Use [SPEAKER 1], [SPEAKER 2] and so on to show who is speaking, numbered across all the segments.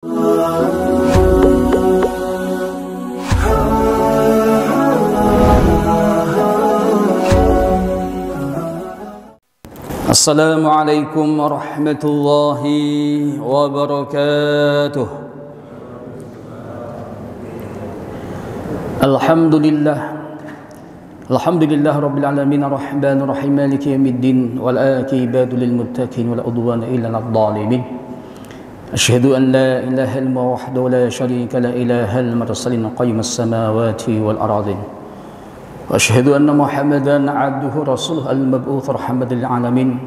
[SPEAKER 1] Assalamualaikum warahmatullahi wabarakatuh. Alhamdulillah rabbil alamin arrahmanir rahim maliki yaumiddin wal aqibatu lil muttaqin wala udwana illa lil zalimin. Asyhadu an la ilaha illallah wahdahu la syarika la ilahal mursalin qayyimus samawati wal ardin. وأشهد أن محمدا عبده ورسوله المبعوث رحمة للعالمين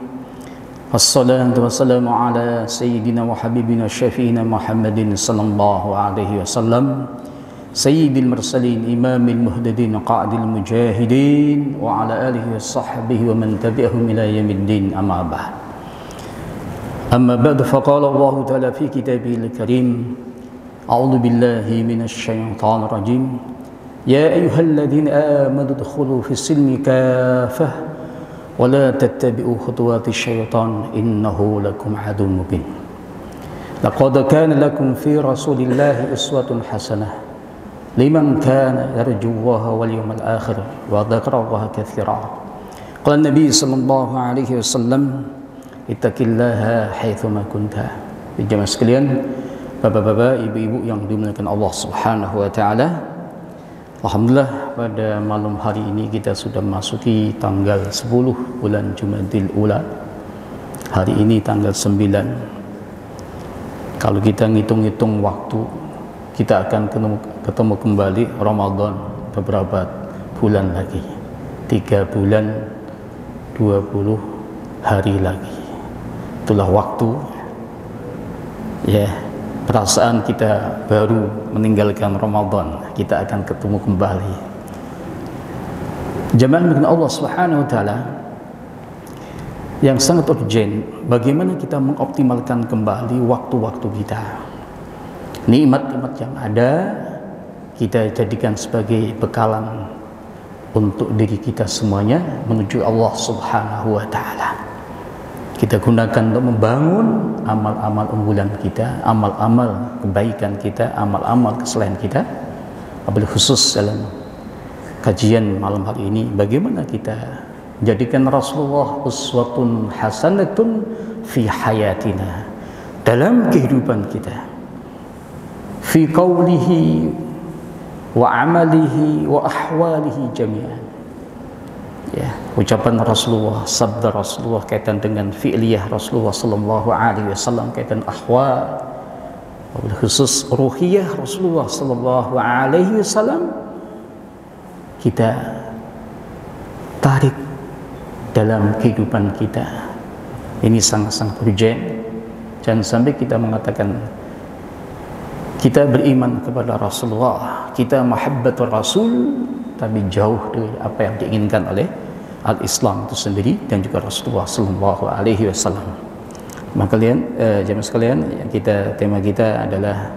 [SPEAKER 1] والصلاة والسلام على سيدنا وحبيبنا وشفيعنا محمد صلى الله عليه وسلم سيد المرسلين إمام المهتدين قائد المجاهدين وعلى آله وصحبه ومن تبعهم إلى يوم الدين أما بعد فقال الله تعالى في كتابه الكريم أعوذ بالله من الشيطان الرجيم يا أيها الذين آمنوا ادخلوا في السلم كافة ولا تتبعوا خطوات الشيطان إنه لكم عدو مبين لقد كان لكم في رسول الله أسوة حسنة لمن كان يرجو الله واليوم الآخر وذكر الله كثيرا قال النبي صلى الله عليه وسلم اتق الله حيثما كنت. Jemaah sekalian, bapak-bapak, ibu-ibu yang dimuliakan Allah Subhanahu wa taala, alhamdulillah pada malam hari ini kita sudah masuki tanggal 10 bulan Jumadil Ula. Hari ini tanggal 9. Kalau kita ngitung-ngitung waktu, kita akan ketemu kembali Ramadan beberapa bulan lagi. 3 bulan 20 hari lagi. Itulah waktu ya. Perasaan kita baru meninggalkan Ramadan, kita akan ketemu kembali. Jamaah dengan Allah Subhanahu wa taala, yang sangat urgent, bagaimana kita mengoptimalkan kembali waktu-waktu kita. Nikmat-nikmat yang ada kita jadikan sebagai bekalan untuk diri kita semuanya menuju Allah Subhanahu wa taala. Kita gunakan untuk membangun amal-amal unggulan kita, amal-amal kebaikan kita, amal-amal kesalehan kita. Wabil khusus dalam kajian malam hari ini, bagaimana kita jadikan Rasulullah uswatun hasanatun fi hayatina, dalam kehidupan kita, fi qawlihi wa amalihi wa ahwalihi jami'an. Ya, ucapan Rasulullah, sabda Rasulullah kaitan dengan fi'liyah Rasulullah sallallahu alaihi wasallam, kaitan ahwal, khusus ruhiyah Rasulullah sallallahu alaihi wasallam, kita tarik dalam kehidupan kita. Ini sangat-sangat urgent. Jangan sampai kita mengatakan kita beriman kepada Rasulullah, kita mahabbatul Rasul, tapi jauh dari apa yang diinginkan oleh al-Islam itu sendiri dan juga Rasulullah sallallahu alaihi wasallam. Maka kalian jemaah sekalian, tema kita adalah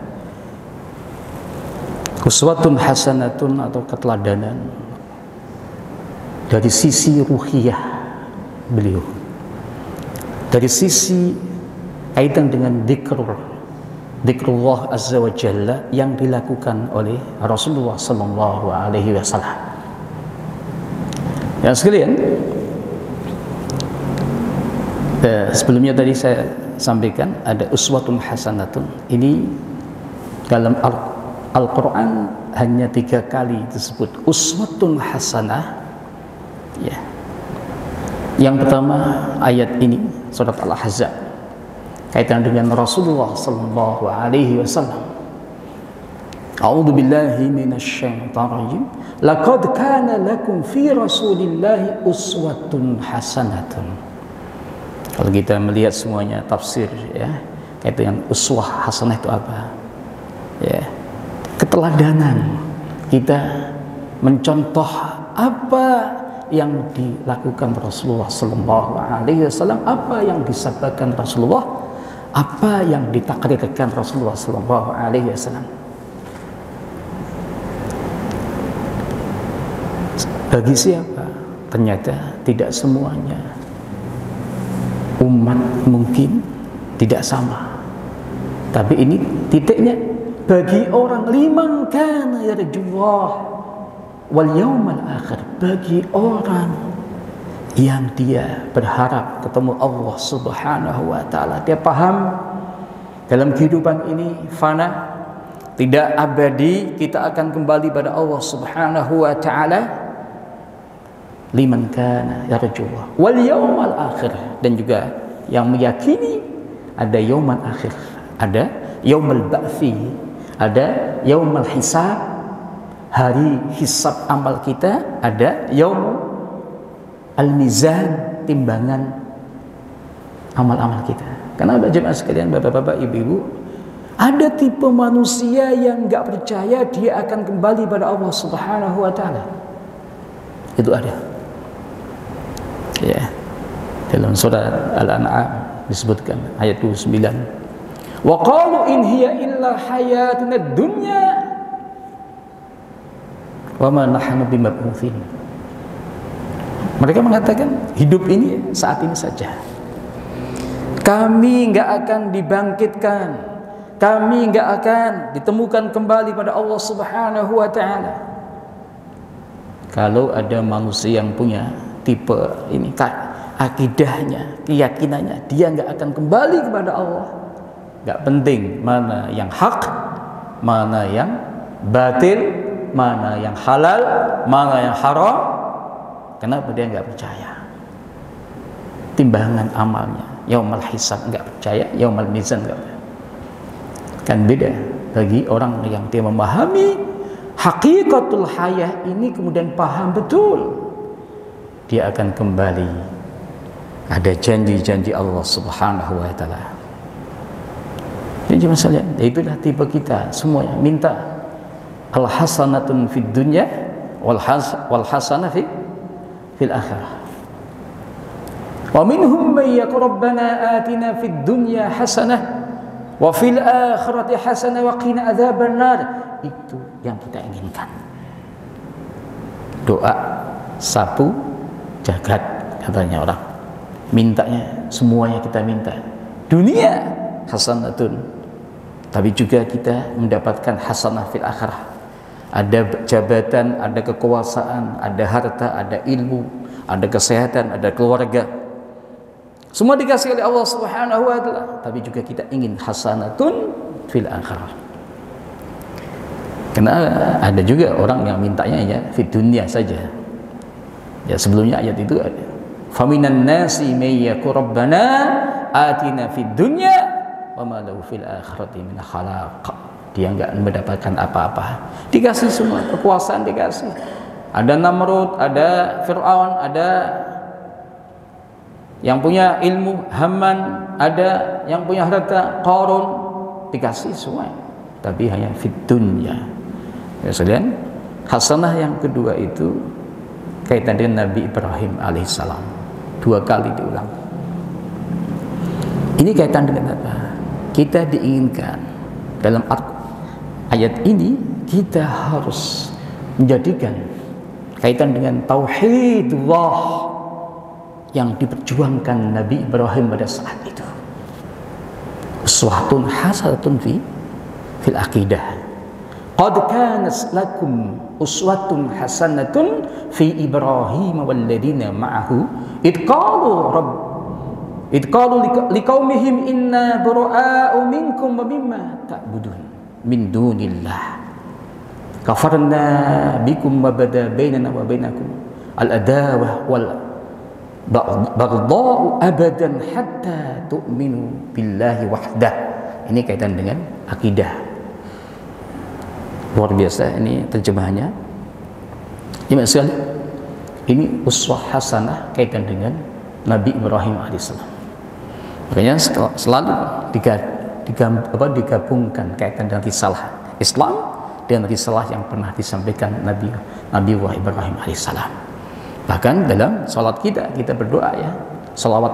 [SPEAKER 1] uswatun hasanatun atau keteladanan dari sisi ruhiyah beliau, dari sisi kaitan dengan dzikrullah azza wa jalla yang dilakukan oleh Rasulullah sallallahu alaihi wasallam. Yang sekalian, sebelumnya tadi saya sampaikan ada uswatun hasanatun. Ini dalam Al-Quran hanya 3 kali disebut uswatun hasanah ya. Yang pertama ayat ini surat Al-Ahzab kaitan dengan Rasulullah sallallahu alaihi wasallam. A'udzu billahi minasyaitonir rajim. Laqad kana lakum fi Rasulillahi uswatun hasanatun. Kalau kita melihat semuanya tafsir ya, kaitan dengan uswah hasanah itu apa? Ya, keteladanan kita mencontoh apa yang dilakukan Rasulullah sallallahu alaihi wasallam, apa yang disabdakan Rasulullah, apa yang ditakrirkan Rasulullah sallallahu alaihi wasallam. Bagi siapa? Ternyata tidak semuanya. Umat mungkin tidak sama. Tapi ini titiknya, bagi orang liman kana yarjullah wal yaumal akhir, bagi orang yang dia berharap ketemu Allah Subhanahu wa taala. Dia paham dalam kehidupan ini fana, tidak abadi, kita akan kembali pada Allah Subhanahu wa taala. Liman kana yarjullah wal yaumal akhir, dan juga yang meyakini ada yaumal akhir, ada yaumul ba'tsi, ada yaumul hisab, hari hisab amal kita, ada yaumul al-mizan, timbangan amal-amal kita. Karena jemaah sekalian, bapak-bapak, ibu-ibu, ada tipe manusia yang enggak percaya dia akan kembali pada Allah Subhanahu wa taala. Itu ada. Ya. Dalam surah Al-An'am disebutkan ayat 29. Wa qalu in hiya illa hayatuna dunya wa ma nahnu bimab'utsin. Mereka mengatakan hidup ini saat ini saja. Kami enggak akan dibangkitkan. Kami enggak akan ditemukan kembali pada Allah Subhanahu wa taala. Kalau ada manusia yang punya tipe ini, akidahnya, keyakinannya, dia enggak akan kembali kepada Allah. Enggak penting mana yang hak, mana yang batil, mana yang halal, mana yang haram. Kenapa dia enggak percaya? Timbangan amalnya, yaumul hisab enggak percaya, yaumul mizan enggak percaya. Kan beda bagi orang yang dia memahami hakikatul hayah ini, kemudian paham betul dia akan kembali. Ada janji-janji Allah Subhanahu wa taala. Jadi masalah itulah tipe kita semuanya, minta al hasanatun fid dunya wal hasanah fil akhirah. Wa minhum may yaqul rabbana atina fid dunya hasanah wa fil akhirati hasanah wa qina adzabannar. Itu yang kita inginkan. Doa sapu jagat katanya orang. Mintanya semuanya kita minta. Dunia hasanatun, tapi juga kita mendapatkan hasanah fil akhirah. Ada jabatan, ada kekuasaan, ada harta, ada ilmu, ada kesehatan, ada keluarga. Semua dikasih oleh Allah Subhanahu wa taala, tapi juga kita ingin hasanatun fil akhirah. Karena ada juga orang yang mintanya ya fid dunya saja. Ya sebelumnya ayat itu ada. Faminan nasi may yaqul rabbana atina fid dunya wa ma lahu fil akhirati min khalaq. Dia enggak mendapatkan apa-apa. Dikasih semua kekuasaan, dikasih. Ada Namrud, ada Fir'aun, ada yang punya ilmu Haman, ada yang punya harta Qarun, dikasih semua. Tapi hanya fid dunya. Ya sekalian, hasanah yang kedua itu kaitan dengan Nabi Ibrahim alaihissalam. 2 kali diulang. Ini kaitan dengan apa? Kita diinginkan dalam ayat ini, kita harus menjadikan kaitan dengan tauhidullah yang diperjuangkan Nabi Ibrahim pada saat itu. Uswatun hasanatun fil aqidah. Qad kanat lakum uswatun hasanatun fi Ibrahim walladzina ma'ahu id qalu liqaumihim inna bura'a'u minkum wa mimma ta'budun min dunillah kafarna bikum wa bada bainana wa bainakum al-adawah wal baghdha'u abadan hatta tu'minu billahi wahdah. Ini kaitan dengan akidah. Luar biasa ini terjemahannya. Gimana sekali? Ini uswah hasanah kaitan dengan Nabi Ibrahim alaihissalam. Makanya selalu digabungkan kaitan dengan risalah Islam dengan risalah yang pernah disampaikan Nabi Ibrahim alaihissalam. Bahkan dalam salat kita berdoa ya, salawat,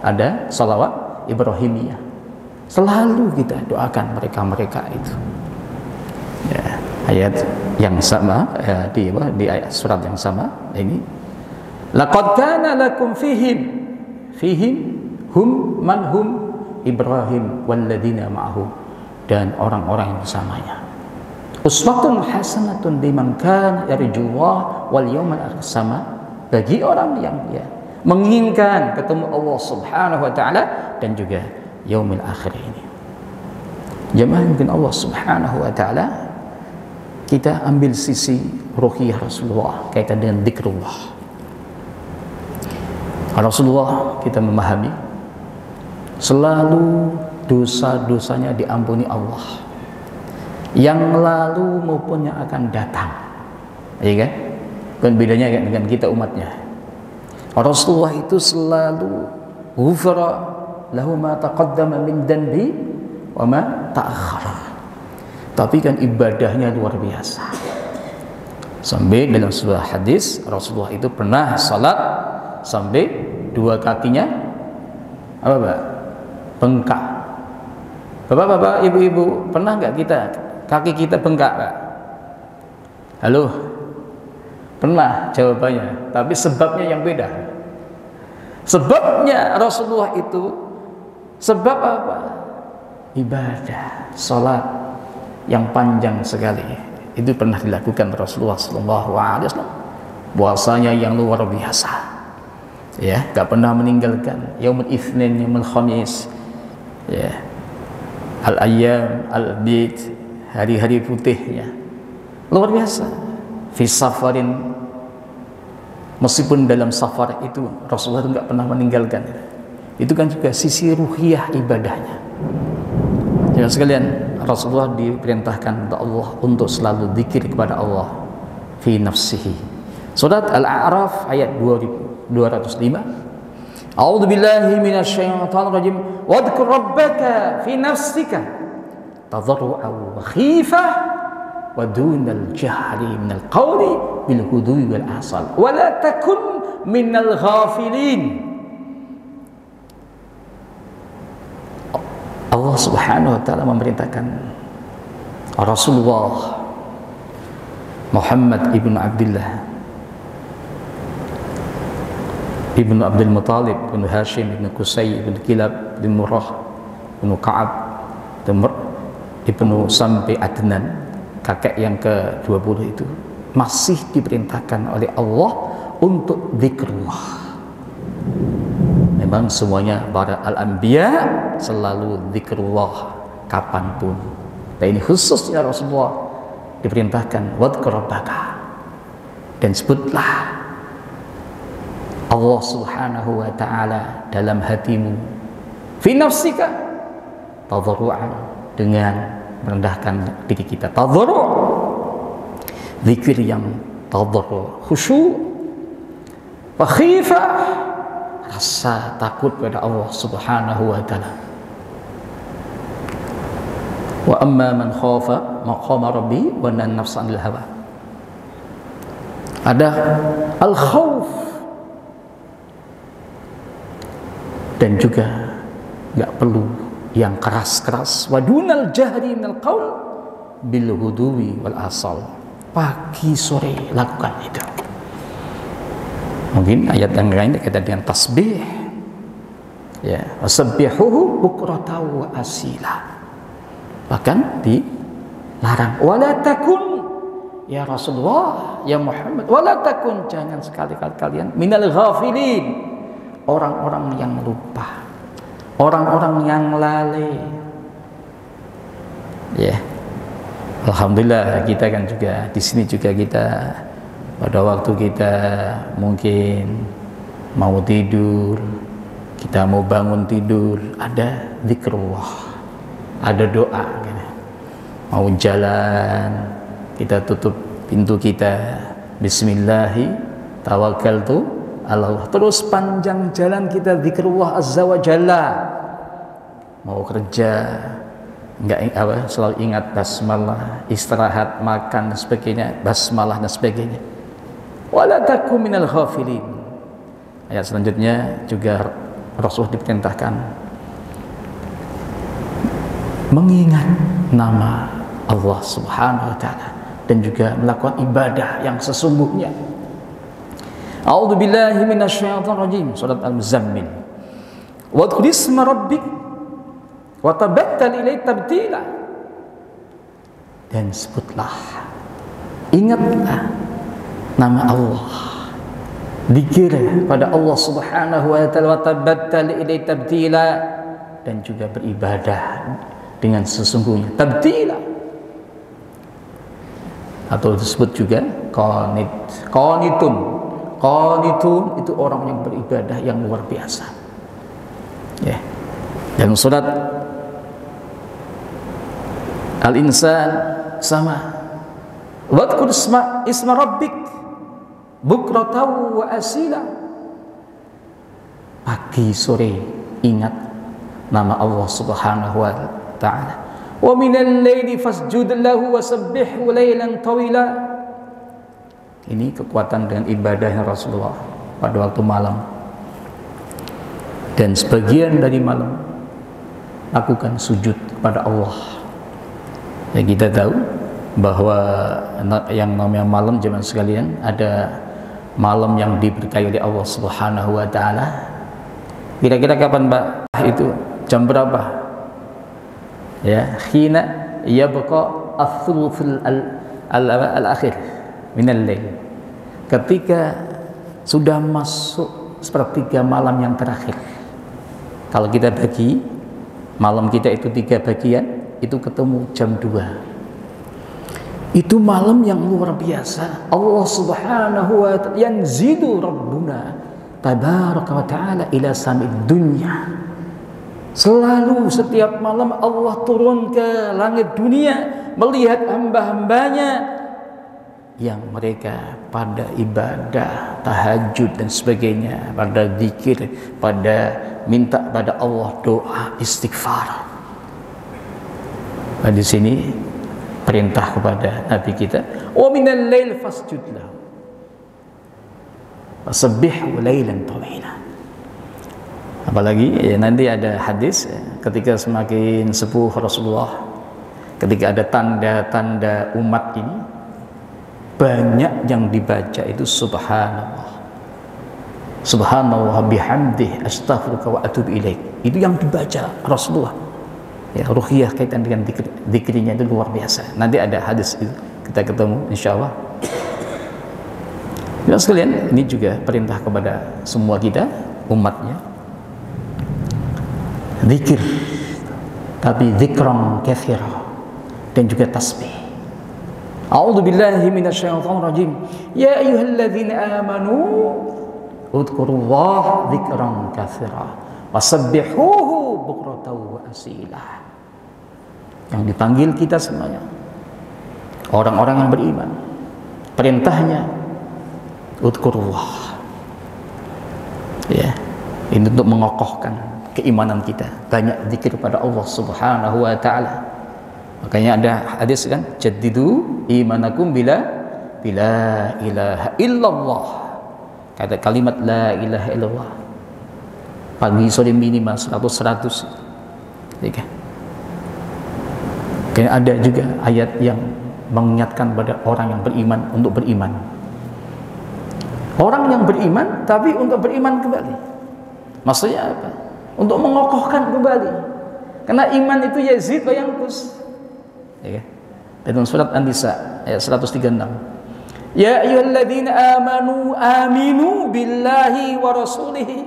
[SPEAKER 1] ada salawat Ibrahimiyah. Selalu kita doakan mereka itu. Ya, ayat yang sama di ayat surat yang sama ini. Laqad kana lakum fihim hum man hum Ibrahim walladzina ma'ahu dan orang-orang yang bersamanya. Uswatun hasanatun liman kana yarjullah wal yawmal akhir, sama bagi orang yang dia menginginkan ketemu Allah Subhanahu wa taala dan juga yaumil akhir ini. Jemaah mungkin Allah Subhanahu wa taala, kita ambil sisi ruhiyah Rasulullah kaitan dengan zikrullah. Rasulullah kita memahami selalu dosa-dosanya diampuni Allah, yang lalu maupun yang akan datang, iya kan? Kan bedanya dengan kita umatnya. Rasulullah itu selalu ghufra lahu ma taqaddama min dhanbi wa ma ta'akhkhara. Tapi kan ibadahnya luar biasa. Sampai dalam sebuah hadis Rasulullah itu pernah salat sampai dua kakinya apa, Pak? Bengkak. Bapak-bapak, ibu-ibu, pernah nggak kaki kita bengkak, Pak? Halo? Pernah jawabannya, tapi sebabnya yang beda. Sebabnya Rasulullah itu sebab apa? Ibadah, salat yang panjang sekali. Itu pernah dilakukan Rasulullah SAW. Puasanya yang luar biasa. Ya, gak pernah meninggalkan yaumul itsnin, yaumul khamis. Ya. Al-ayyam, al-bid, hari-hari putihnya. Luar biasa. Fi safarin, meskipun dalam safar itu Rasulullah itu nggak pernah meninggalkan. Itu kan juga sisi ruhiyah ibadahnya. Jadi sekalian, Rasulullah diperintahkan oleh Allah untuk selalu zikir kepada Allah fi nafsihi. Surat Al-A'raf ayat 205. A'udzu billahi minasyaitonir rajim. Wadhkur rabbaka fi nafsika tadarru'an wa khifah wa dunal jahri minal qawli bil hudwi wal asal wa la takun minal ghafilin. Allah Subhanahu wa taala memerintahkan Rasulullah Muhammad ibnu Abdullah ibnu Abdul Muttalib ibnu Hashim ibnu Qusay ibnu Kilab ibnu Murrah ibnu Ka'ab ibnu sampai Adnan, kakek yang ke-20 itu masih diperintahkan oleh Allah untuk zikrullah. Memang semuanya para al-anbiya selalu zikrullah kapanpun. Dan ini khususnya Rasulullah diperintahkan wadhkur rabbaka, dan sebutlah Allah Subhanahu wa taala dalam hatimu, fi nafsika tadarru'an, dengan merendahkan diri kita, tadarru', zikir yang tadarru', khusyuk, wa khifah, rasa takut pada Allah Subhanahu wa taala. Wa amma man khafa maqama rabbi wa nahana nafsa 'anil hawa. Ada al-khauf, dan juga enggak perlu yang keras-keras. Wa dunal jahri minal qaul bil huduwi wal asal. Pagi sore lakukan itu. Mungkin ayat yang lain kaitan dengan tasbih. Ya, wasabbihuhu bukratan wa asila. Bahkan dilarang, wala takun, ya Rasulullah, ya Muhammad, wala takun, jangan sekali-kali kalian minal ghafilin, orang-orang yang lupa, orang-orang yang lalai. Ya, alhamdulillah kita kan juga di sini juga kita pada waktu kita mungkin mau tidur, kita mau bangun tidur, ada zikrullah, ada doa gitu. Mau jalan, kita tutup pintu kita, bismillahi tawakkaltu Allah, terus panjang jalan kita zikrullah azza wa jalla. Mau kerja enggak apa, selalu ingat basmalah, istirahat, makan dan sebagainya, basmalah dan sebagainya. Wala takum minal ghafilin. Ayat selanjutnya juga Rasulullah diperintahkan mengingat nama Allah Subhanahu wa taala dan juga melakukan ibadah yang sesungguhnya. A'udzu billahi minasyaitonir rajim. Surat Al-Muzammil. Wa dhkur isma rabbik wa tabattal ilaihi tabtila. dan sebutlah, ingatlah nama Allah, zikir pada Allah Subhanahu wa taala, wa tabattal ilaihi tabtila, dan juga beribadah dengan sesungguhnya, tabtila, atau disebut juga qanit, qanitun itu orang yang beribadah yang luar biasa. Ya. Dalam surat Al-Insan sama, wadkur isma rabbik bukratan wa asila, pagi sore ingat nama Allah Subhanahu wa taala. Wa minal laili fasjud lahu wa sabbihhu lailan tawila. Ini kekuatan dengan ibadahnya Rasulullah pada waktu malam. Dan sebagian dari malam lakukan sujud kepada Allah. Ya, kita tahu bahwa yang namanya malam, zaman sekalian, ada malam yang diberkahi oleh Allah Subhanahu wa taala. Kira-kira kapan, Mbak? Itu jam berapa? Ya, khina yabqa ats-tsuluts al-akhir min al-lail. Ketika sudah masuk sepertiga malam yang terakhir. Kalau kita bagi malam kita itu 3 bagian, itu ketemu jam 2. Itu malam yang luar biasa. Allah Subhanahu wa ta'ala yanzilu rabbuna tabaraka wa ta'ala ila samid dunya. Selalu setiap malam Allah turun ke langit dunia melihat hamba-hambanya yang mereka pada ibadah, tahajud dan sebagainya, pada zikir, pada minta pada Allah, doa, istighfar. Nah, di sini perintah kepada Nabi kita, wa minal lail fasjud lahu wasabbihhu lailan tawila. Apalagi ya, nanti ada hadis ketika semakin sepuh Rasulullah, ketika ada tanda-tanda umat ini, banyak yang dibaca itu subhanallah, subhanallah bihamdih, astaghfiruka wa atubu ilaik. Itu yang dibaca Rasulullah. Ya, ruqyah kaitan dengan zikirnya itu luar biasa. Nanti ada hadis itu kita ketemu insyaallah. Ya sekalian, ini juga perintah kepada semua kita umatnya. Zikir, tapi zikran katsira, dan juga tasbih. A'udzu billahi minasyaitonir rajim. Ya ayyuhalladzina amanu udhkurullaha dzikran katsira wasabbihuhu bukratan wa asila. Yang dipanggil kita semuanya, orang-orang yang beriman, perintahnya udhkurullah. Ya, ini untuk mengokohkan keimanan kita, banyak zikir pada Allah Subhanahu wa taala. Makanya ada hadis kan, jaddidu imanakum bila ilaha illallah. Kata kalimat la ilaha illallah pagi sore minimal 100. Ya kan? Dan ada juga ayat yang mengingatkan pada orang yang beriman untuk beriman. Orang yang beriman tapi untuk beriman kembali. Maksudnya apa? Untuk mengokohkan kembali. Karena iman itu yazid wa yanqus. Ya kan? Dalam surat An-Nisa ayat 136. Ya ayyuhalladzina aminu billahi wa rasulihi.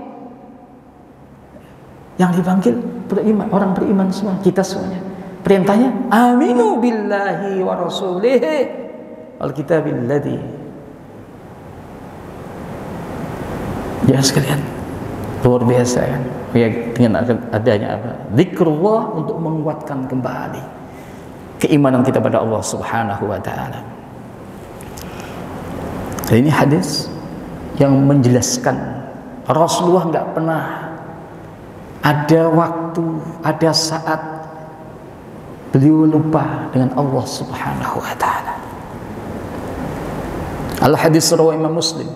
[SPEAKER 1] Yang dipanggil beriman, orang beriman semua, kita semuanya. Perintahnya aminu billahi wa rasulihi wal kitabil ladzi. Ya sekalian, luar biasa kan? Ya, dengan adanya apa? Zikrullah untuk menguatkan kembali keimanan kita pada Allah Subhanahu wa taala. Ini hadis yang menjelaskan Rasulullah nggak pernah ada waktu, ada saat beliau lupa dengan Allah Subhanahu wa taala. Al-hadis riwayat Imam Muslim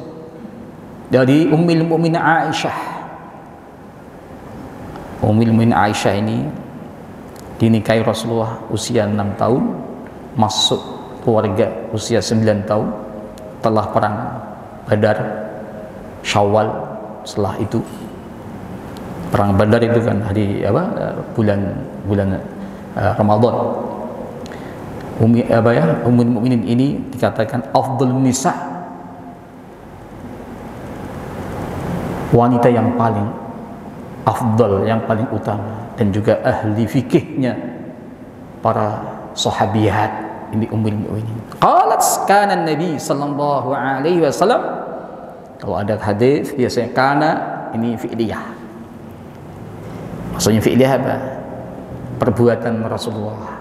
[SPEAKER 1] dari Ummul Mukminin Aisyah. Ummul Mukminin Aisyah ini dinikahi Rasulullah usia 6 tahun, masuk keluarga usia 9 tahun, telah perang Badar, Syawal. Setelah itu perang Badar itu kan hari apa, bulan Ramadan. Ummul Mukminin ini dikatakan afdhalun nisa, wanita yang paling afdal, yang paling utama, dan juga ahli fikihnya para sahabiyat ini Ummul Mukminin. Qalat kana Nabi sallallahu alaihi wasallam, kalau ada hadis biasanya kana ini fi'liyah. Maksudnya fi'liyah apa? Perbuatan Rasulullah.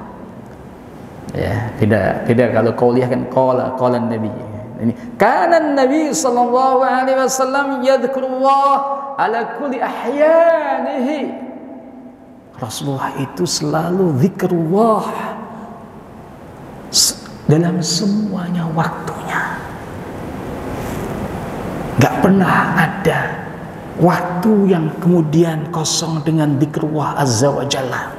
[SPEAKER 1] Ya, beda kalau qauliyah kan qala Nabi. Ini kana Nabi sallallahu alaihi wasallam yadhkurullah ala kulli ahyanihi. Rasulullah itu selalu zikrullah dalam semuanya waktunya. Gak pernah ada waktu yang kemudian kosong dengan zikrullah azza wa jalla.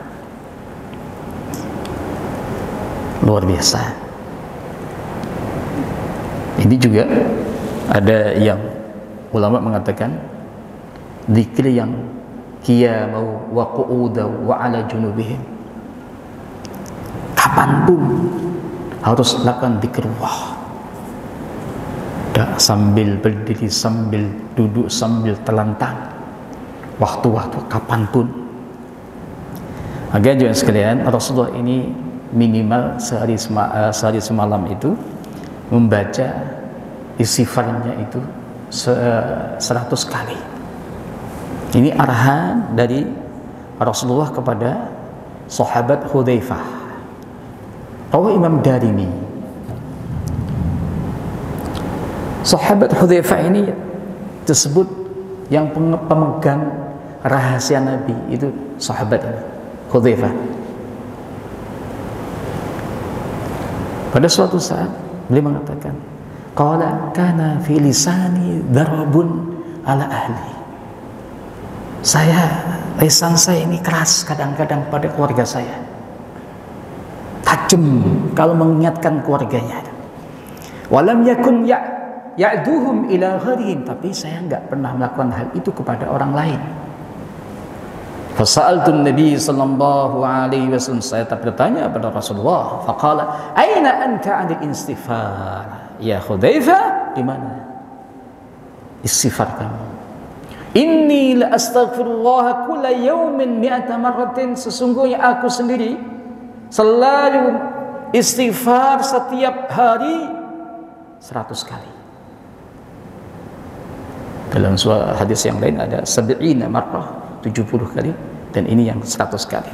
[SPEAKER 1] Luar biasa. Ini juga ada yang ulama mengatakan zikir yang qiyamau wa qu'udau wa ala junubihim, kapanpun harus lakukan zikrullah, sambil berdiri, sambil duduk, sambil telentang, waktu-waktu kapanpun. Maka juga sekalian, Rasulullah ini minimal sehari semalam itu membaca istighfarnya itu 100 kali. Ini arahan dari Rasulullah kepada sahabat Hudzaifah. Rawah Imam Darimi. Sahabat Hudzaifah ini tersebut yang pemegang rahasia Nabi, itu sahabat ini Hudzaifah. Pada suatu saat beliau mengatakan, qala kana fi lisani darabun ala ahli. Lisan saya ini keras kadang-kadang pada keluarga saya, tajam kalau mengingatkan keluarganya. Walam yakun ya'duhum ila ghairihim, tapi saya enggak pernah melakukan hal itu kepada orang lain. Fasa'altu Nabi sallallahu alaihi wasallam, saya bertanya kepada Rasulullah, faqala aina anta 'anil istighfar ya Hudzaifah, di mana istighfar kamu? Inni la astaghfirullah kulla yawmin mi'ata marratin, sesungguhnya aku sendiri selalu istighfar setiap hari 100 kali. Dalam hadis yang lain ada 70 marrah, 70 kali, dan ini yang 100 kali.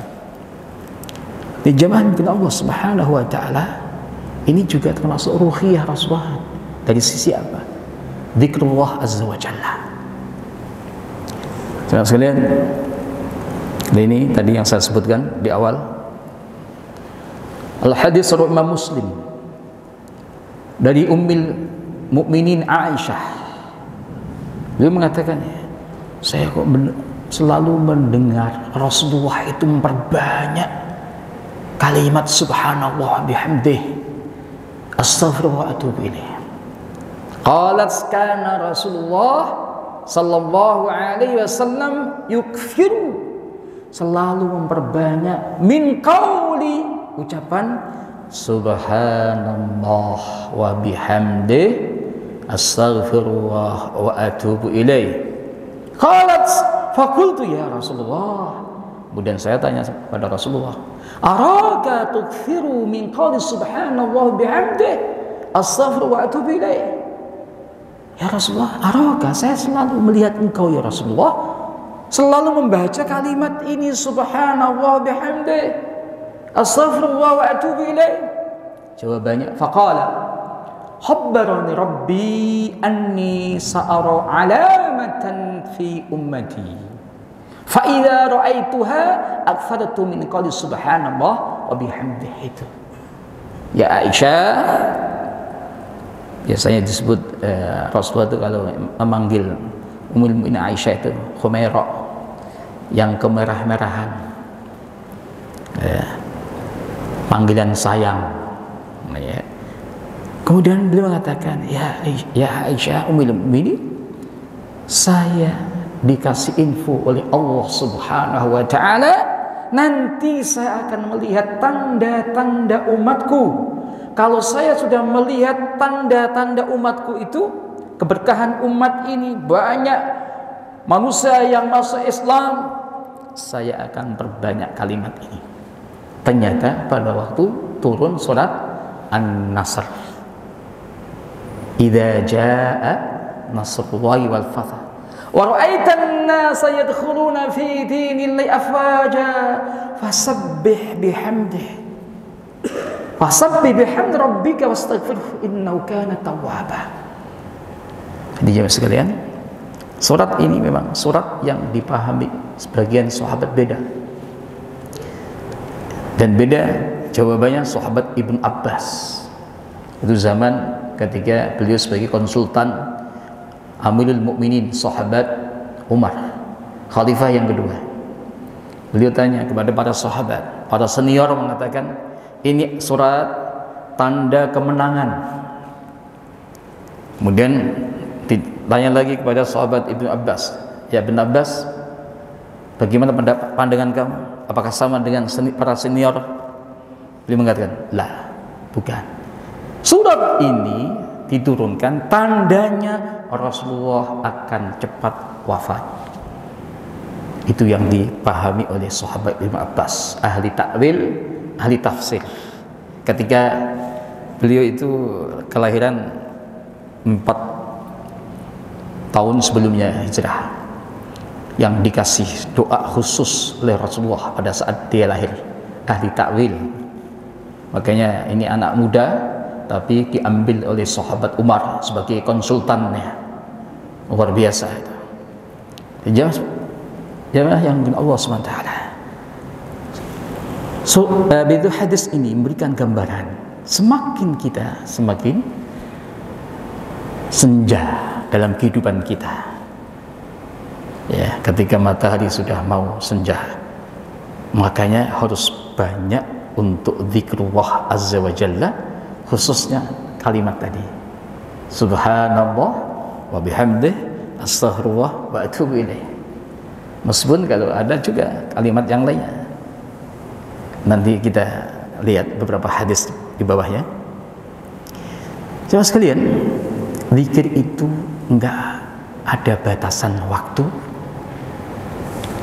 [SPEAKER 1] Di jamaah mungkin Allah Subhanahu wa taala ini juga termasuk ruhiyah Rasulullah dari sisi apa? Zikrullah azza wa jalla. Saudara sekalian, ini tadi yang saya sebutkan di awal. Al-hadis riwayat Imam Muslim dari Ummul Mukminin Aisyah. Beliau mengatakan, saya kok selalu mendengar Rasulullah itu memperbanyak kalimat subhanallah bihamdih, astaghfirullah wa atubu ilaih. Qalat kana Rasulullah sallallahu alaihi wasallam yukfiru, selalu memperbanyak min qauli, ucapan subhanallah wa bihamdih, astaghfirullah wa atubu ilaih. Qalat faqultu ya Rasulullah, kemudian saya tanya kepada Rasulullah, araka tukthiru min qawli subhanallah bihamdih astaghfirullah wa atubu ilaih. Ya Rasulullah, araka, saya selalu melihat engkau ya Rasulullah selalu membaca kalimat ini subhanallah bihamdih astaghfirullah wa atubu ilaih. Jawabannya, faqala habbarani rabbi anni sa'ara alamatan fi ummati fa idza ra'aituha aktsartu min qawli subhanallah wa bihamdihi. Ya Aisyah, biasanya disebut Rasulullah itu kalau memanggil Ummul Mukminin Aisyah itu Khumaira, yang kemerah-merahan, panggilan sayang, ya. Kemudian beliau mengatakan, ya Aisyah Ummul Mukminin, saya dikasih info oleh Allah Subhanahu wa taala, nanti saya akan melihat tanda-tanda umatku. Kalau saya sudah melihat tanda-tanda umatku itu, keberkahan umat ini, banyak manusia yang masuk Islam, saya akan perbanyak kalimat ini. Ternyata pada waktu turun surat An-Nasr, idza jaa nasrullahi wal fath wa ra'aitan nasa yadkhuluna fi dinillahi afwaja fasabbih bihamdi rabbika wastaghfirhu innahu kana tawwaba. Jadi jemaah sekalian, surat ini memang surat yang dipahami sebagian sahabat beda. Dan beda jawabannya sahabat Ibn Abbas. Itu zaman ketika beliau sebagai konsultan Amirul Mukminin, sahabat Umar, khalifah yang kedua. Beliau tanya kepada para sahabat, para senior mengatakan, ini surat tanda kemenangan. Kemudian ditanya lagi kepada sahabat Ibn Abbas, ya Ibn Abbas, bagaimana pandangan kamu? Apakah sama dengan para senior? Beliau mengatakan, lah, bukan. Surat ini diturunkan tandanya Rasulullah akan cepat wafat. Itu yang dipahami oleh sahabat Ibn Abbas, ahli takwil, ahli tafsir. Ketika beliau itu kelahiran 4 tahun sebelumnya hijrah, yang dikasih doa khusus oleh Rasulullah pada saat dia lahir, ahli takwil. Makanya ini anak muda tapi diambil oleh sahabat Umar sebagai konsultannya. Luar biasa itu. Jamaah yang dengan Allah SWT. Itu hadis ini memberikan gambaran, semakin kita semakin senja dalam kehidupan kita. Ya, ketika matahari sudah mau senja, makanya harus banyak untuk zikrullah azza wa jalla, khususnya kalimat tadi, subhanallah wa bihamdihi astaghfirullah wa atubu ilaih. Meskipun kalau ada juga kalimat yang lainnya, nanti kita lihat beberapa hadis di bawahnya. Coba sekalian, zikir itu enggak ada batasan waktu,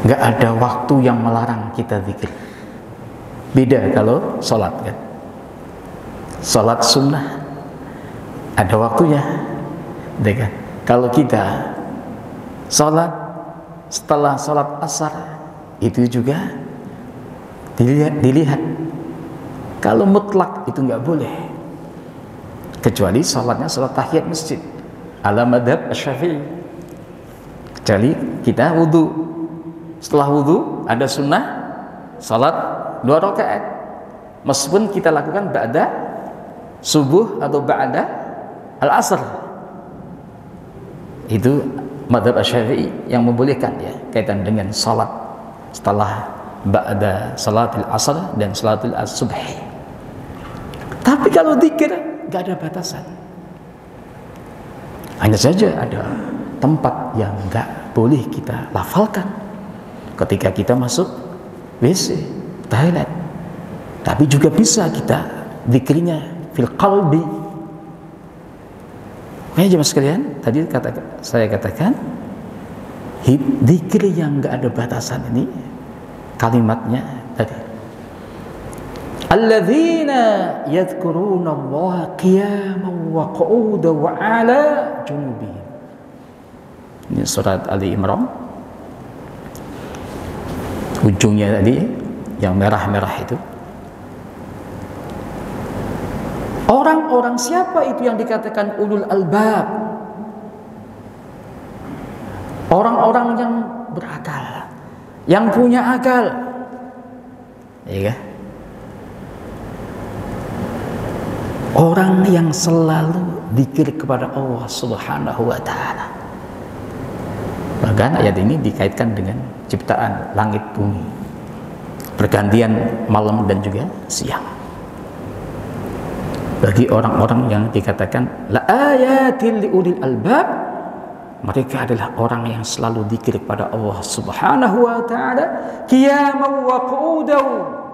[SPEAKER 1] enggak ada waktu yang melarang kita zikir. Beda kalau sholat kan. Sholat sunnah ada waktunya, kan? Kalau kita sholat setelah sholat asar itu juga dilihat. Kalau mutlak itu nggak boleh, kecuali sholatnya sholat tahiyat masjid ala madhab Asy-Syafi'i. Kecuali kita wudhu, setelah wudhu ada sunnah sholat 2 rakaat, meskipun kita lakukan ba'da subuh atau ba'da al-asr. Itu madhab Asy-Syafi'i yang membolehkan ya, kaitan dengan salat setelah ba'da salatul asr dan salatul subh. Tapi kalau zikir nggak ada batasan. Hanya saja ada tempat yang nggak boleh kita lafalkan ketika kita masuk WC, toilet. Tapi juga bisa kita zikirnya fil qalbi. Makanya jemaah sekalian, tadi saya katakan zikir yang nggak ada batasan ini, kalimatnya tadi, alladzina yadhkuruna Allah qiyaman wa qu'udan wa 'ala junubihim. Ini surat Ali Imran, ujungnya tadi yang merah-merah itu. Orang-orang siapa itu yang dikatakan ulul albab? Orang-orang yang berakal, yang punya akal, ya. Orang yang selalu zikir kepada Allah Subhanahu wa Ta'ala. Bahkan ayat ini dikaitkan dengan ciptaan langit bumi, pergantian malam dan juga siang. Bagi orang-orang yang dikatakan la ayatil liulil albab, mereka adalah orang yang selalu zikir kepada Allah Subhanahu wa taala qiyaman wa qu'udan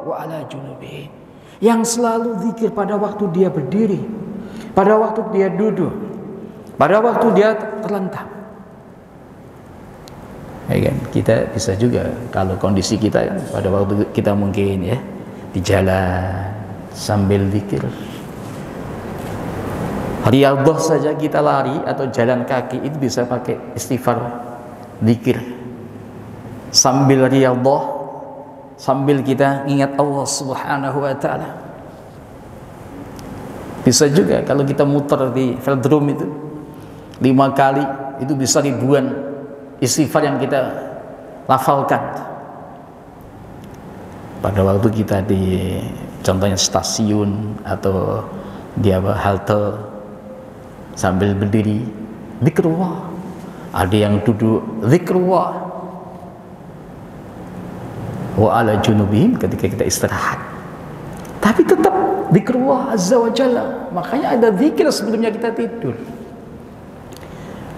[SPEAKER 1] wa ala junubihim, yang selalu zikir pada waktu dia berdiri, pada waktu dia duduk, pada waktu dia terlentang. Ya kan? Kita bisa juga kalau kondisi kita kan, pada waktu kita mungkin ya di jalan sambil zikir, riyadhah saja kita lari atau jalan kaki itu bisa pakai istighfar, zikir. Sambil riyadhah, sambil kita ingat Allah Subhanahu wa taala. Bisa juga kalau kita muter di velodrome itu 5 kali, itu bisa ribuan istighfar yang kita lafalkan. Pada waktu kita di contohnya stasiun atau di halte sambil berdiri zikrullah, ada yang duduk zikrullah, wa ala junubihim ketika kita istirahat, tapi tetap zikrullah azza wa jalla. Makanya ada zikir sebelumnya kita tidur,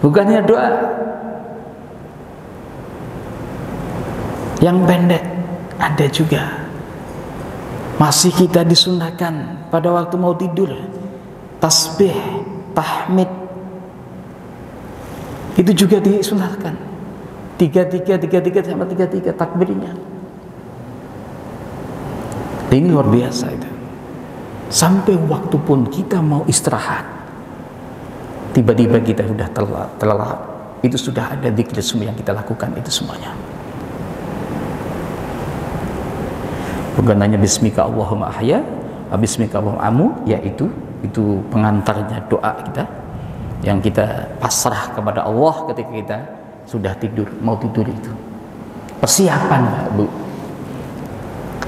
[SPEAKER 1] bukannya doa yang pendek. Ada juga masih kita disunahkan pada waktu mau tidur tasbih, tahmid, itu juga disunahkan 33 sama 33 takbirnya. Ini luar biasa itu. Sampai waktu pun kita mau istirahat, tiba-tiba kita sudah terlelap, itu sudah ada zikir semua yang kita lakukan itu semuanya. Bukan hanya bismika Allahumma ahya, bismika Allahumma amu, yaitu itu pengantarnya doa kita yang kita pasrah kepada Allah ketika kita sudah tidur, mau tidur itu. Persiapan, Pak, Bu.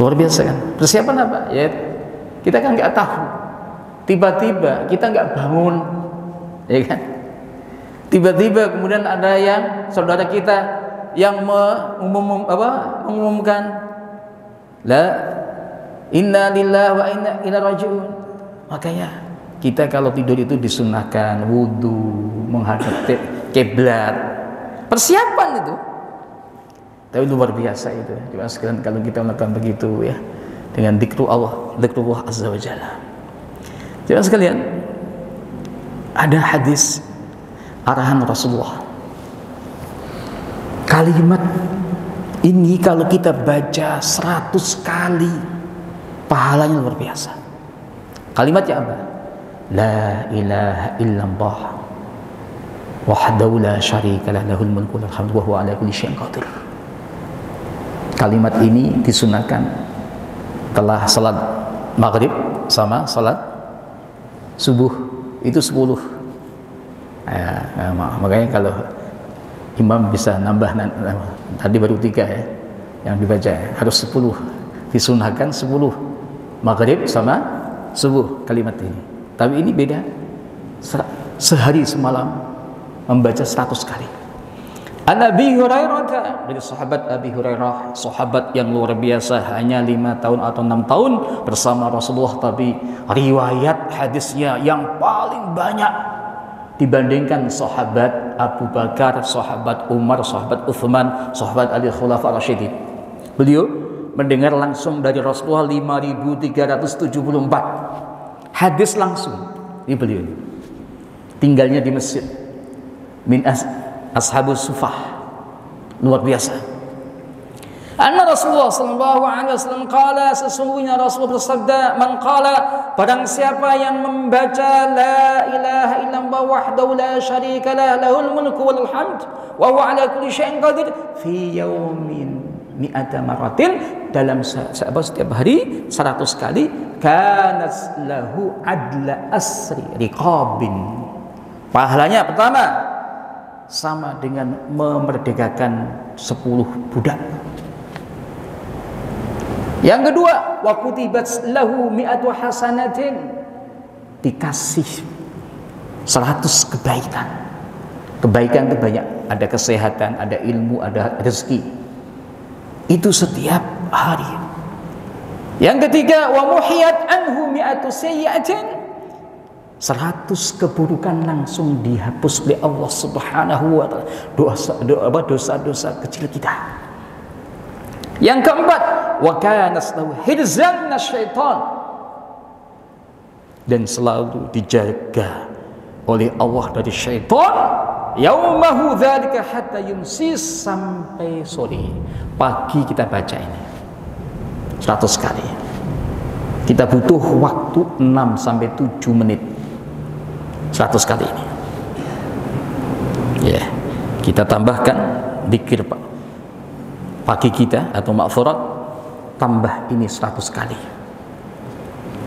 [SPEAKER 1] Luar biasa kan? Persiapan apa? Ya, kita kan nggak tahu. Tiba-tiba kita nggak bangun, ya kan? Tiba-tiba kemudian ada yang saudara kita yang mengumumkan la inna lillahi wa inna ilaihi raji'un. Makanya kita kalau tidur itu disunahkan wudu, menghadap kiblat, persiapan itu. Tapi luar biasa itu. Coba sekalian kalau kita melakukan begitu ya, dengan zikrullah azza wa jalla. Coba sekalian, ada hadis arahan Rasulullah. Kalimat ini kalau kita baca 100 kali, pahalanya luar biasa. Kalimatnya apa? La ilaha illallah wahdahu la syarika lah, lahul mulku wal hamdu wa huwa ala kulli syai'in qadir. Kalimat ini disunahkan setelah salat maghrib sama salat subuh, itu 10. Makanya kalau imam bisa nambah, tadi baru 3 ya yang dibaca, harus 10. Disunahkan 10 maghrib sama subuh kalimat ini. Tapi ini beda, sehari semalam membaca 100 kali. An Abi Hurairah, dari sahabat Abi Hurairah, sahabat yang luar biasa, hanya 5 tahun atau 6 tahun bersama Rasulullah, tapi riwayat hadisnya yang paling banyak dibandingkan sahabat Abu Bakar, sahabat Umar, sahabat Uthman, sahabat Ali Khulafa Rasyidin. Beliau mendengar langsung dari Rasulullah 5374 hadis langsung di beliau. Tinggalnya di masjid, min ashabus sufah, luar biasa. Anna Rasulullah sallallahu alaihi wasallam qala, sesungguhnya Rasul bersabda, man qala, barang siapa yang membaca la ilaha illallah wahdahu la syarika lah, lahul mulku wal hamd wa huwa ala kulli syai'in qadir, fi yaumin mi'ata maratin, dalam setiap hari 100 kali, kanas lahu adla asri riqabin. Pahalanya pertama sama dengan memerdekakan 10 budak. Yang kedua, wa kutibat lahu mi'atu hasanatin, dikasih 100 kebaikan. Kebaikan itu banyak, ada kesehatan, ada ilmu, ada rezeki. Itu setiap hari. Yang ketiga, wa muhiyat anhu mi'atu sayyi'atin, 100 keburukan langsung dihapus oleh Allah Subhanahu wa taala, dosa-dosa kecil kita. Yang keempat, wa kana lahu hirzan minasyaiton, dan selalu dijaga oleh Allah dari syaitan. Yaumahu dzalika hatta yumsi, sampai sore. Pagi kita baca ini 100 kali. Kita butuh waktu 6 sampai 7 menit 100 kali ini. Ya, kita tambahkan zikir pagi kita atau maghfirah, tambah ini 100 kali.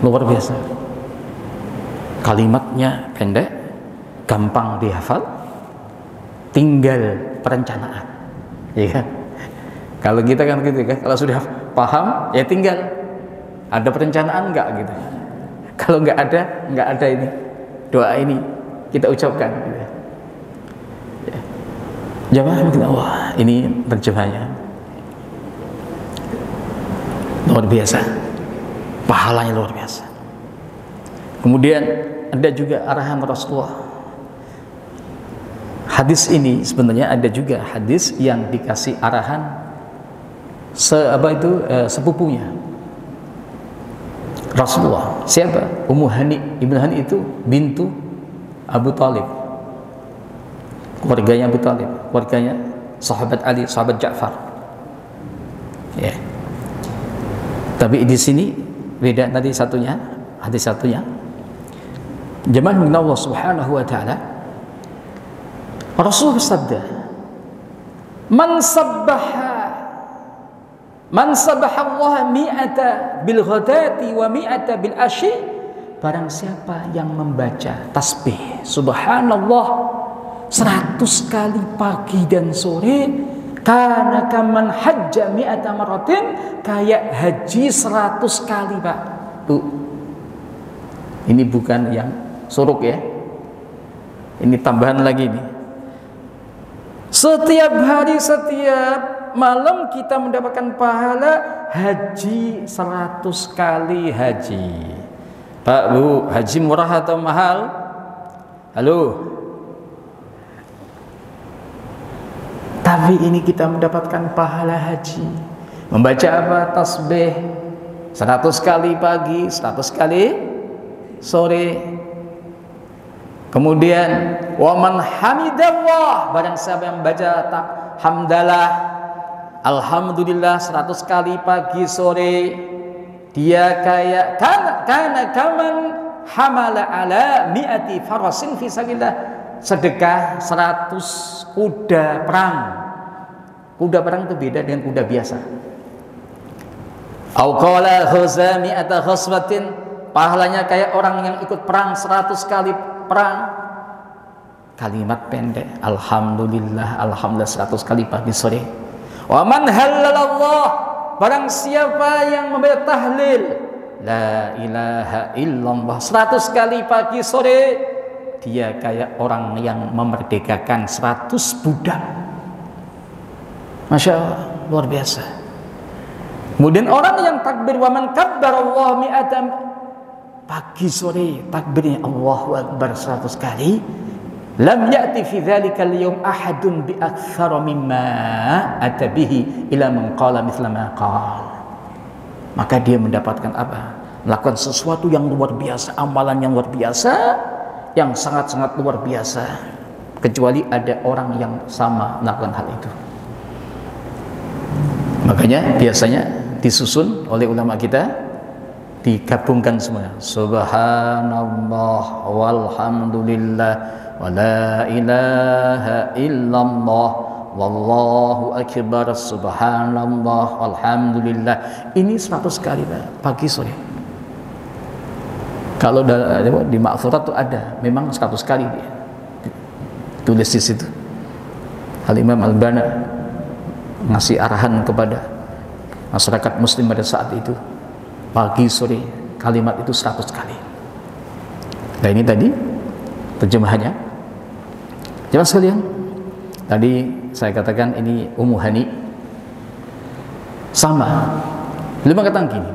[SPEAKER 1] Luar biasa. Kalimatnya pendek, gampang dihafal, tinggal perencanaan. Ya kan? Kalau kita kan gitu kan, kalau sudah paham ya tinggal ada perencanaan enggak gitu. Kalau enggak ada ini doa ini kita ucapkan gitu. Ya. Jamaah Allah, ini terjemahnya luar biasa, pahalanya luar biasa. Kemudian ada juga arahan Rasulullah. Hadis ini sebenarnya ada juga hadis yang dikasih arahan sepupunya Rasulullah. Siapa? Ummu Hani. Ibnu Hani itu bintu Abu Talib, keluarganya Abu Talib, keluarganya sahabat Ali, sahabat Ja'far. Ya. Tapi di sini beda tadi satunya, hadis satunya. Jemaah min Allah Subhanahu wa taala, Rasul bersabda, Man sabbaha Allah mi'ata bil ghadati wa mi'ata bil ashi, barang siapa yang membaca tasbih subhanallah 100 kali pagi dan sore, kana kaman hajja mi'ata maratin, kayak haji 100 kali, Pak. Tuh. Ini bukan yang suruk ya. Ini tambahan lagi nih. Setiap hari, setiap malam kita mendapatkan pahala haji 100 kali haji. Pak, Bu, haji murah atau mahal? Halo. Tapi ini kita mendapatkan pahala haji. Membaca apa? Tasbih 100 kali pagi, 100 kali sore. Kemudian waman hamidallah, barang siapa yang baca hamdalah alhamdulillah 100 kali pagi sore, dia kayak kana kaman hamala ala mi'ati farasin fi sabilillah, sedekah 100 kuda perang. Kuda perang itu beda dengan kuda biasa. Au qala khaza mi'ata khaswatin, pahalanya kayak orang yang ikut perang 100 kali perang. Kalimat pendek, alhamdulillah 100 kali pagi sore. Wa man halalallah, barang siapa yang membaca tahlil la ilaha illallah 100 kali pagi sore, dia kayak orang yang memerdekakan 100 budak. Masya Allah, luar biasa. Kemudian orang yang takbir wa man kabbarallahu mi'atan, pagi sore takbirnya Allahu Akbar 100 kali, lam ya'ti fi dzalikal yawm ahadun bi aktsara mimma ata bihi ila man qala mithla ma qala. Maka dia mendapatkan apa? Melakukan sesuatu yang luar biasa, amalan yang luar biasa, yang sangat-sangat luar biasa, kecuali ada orang yang sama melakukan hal itu. Makanya biasanya disusun oleh ulama kita, digabungkan semua, subhanallah walhamdulillah wa la ilaha illallah wallahu akbar, subhanallah walhamdulillah. Ini 100 kali pagi sore. Kalau di Ma'thurat tuh ada memang 100 kali dia tulis di situ. Al-Imam Al-Bana ngasih arahan kepada masyarakat muslim pada saat itu, pagi sore kalimat itu 100 kali. Nah ini tadi terjemahannya. Jemaah sekalian, tadi saya katakan ini Ummu Hani sama. Beliau mengatakan gini,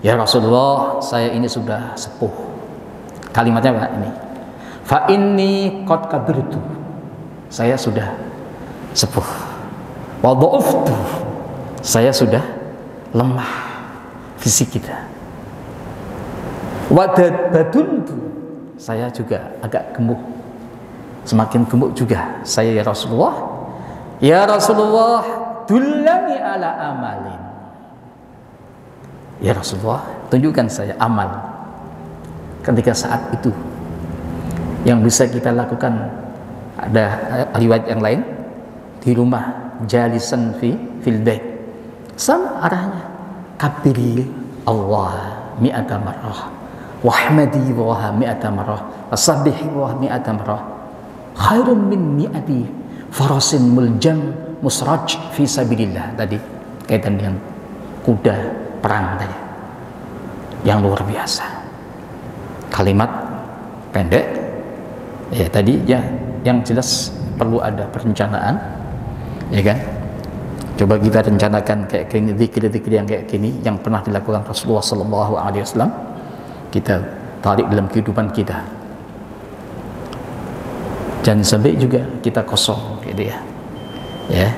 [SPEAKER 1] ya Rasulullah, saya ini sudah sepuh, Kalimatnya apa ini? Fa inni qad kabirtu. Saya sudah sepuh. Wa dha'uftu. Saya sudah lemah fisik kita. Wa baduntu. Saya juga agak gemuk. Semakin gemuk juga saya ya Rasulullah. Ya Rasulullah, dullani ala amalin. Ya Rasulullah, tunjukkan saya amal ketika saat itu yang bisa kita lakukan. Ada riwayat yang lain, di rumah jalisan fil bait, sama arahnya, kabiri Allah mi'ata marrah wahmadi wa mi'ata marrah wasabbihi wa mi'ata marrah khairun min mi'ati farasin muljam musraj fi sabilillah. Tadi kaitan dengan kuda perang tadi yang luar biasa. Kalimat pendek ya tadi ya, yang jelas perlu ada perencanaan, ya kan? Coba kita rencanakan kayak gini, zikir-zikir yang kayak gini yang pernah dilakukan Rasulullah Sallallahu Alaihi Wasallam, kita tarik dalam kehidupan kita. Jangan sampai juga kita kosong, gitu ya. Ya,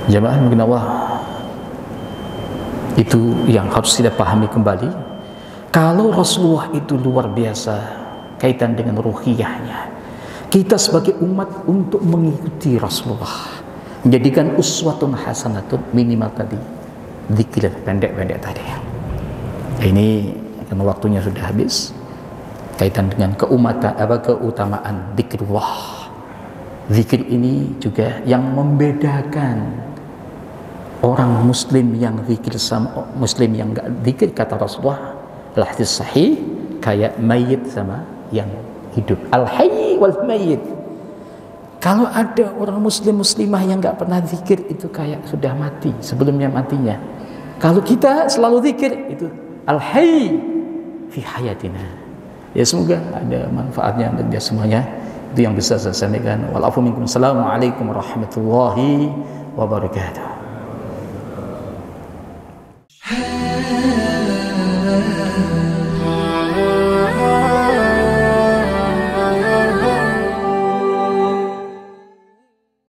[SPEAKER 1] jemaah mungkin Allah, itu yang harus kita pahami kembali. Kalau Rasulullah itu luar biasa kaitan dengan ruhiyahnya, kita sebagai umat untuk mengikuti Rasulullah, menjadikan uswatun hasanatun, minimal tadi zikir pendek-pendek tadi. Ini karena waktunya sudah habis, kaitan dengan keutamaan zikrullah. Zikir ini juga yang membedakan orang muslim yang zikir sama muslim yang enggak zikir. Kata Rasulullah, al-hadis sahih, kayak mayit sama yang hidup. Al-hayy wal mayyit. Kalau ada orang muslim muslimah yang enggak pernah zikir, itu kayak sudah mati sebelumnya matinya. Kalau kita selalu zikir, itu al-hayy fi hayatina. Ya, semoga ada manfaatnya untuk dia semuanya. Itu yang bisa saya sampaikan. Walafu minkum. Assalamualaikum warahmatullahi wabarakatuh.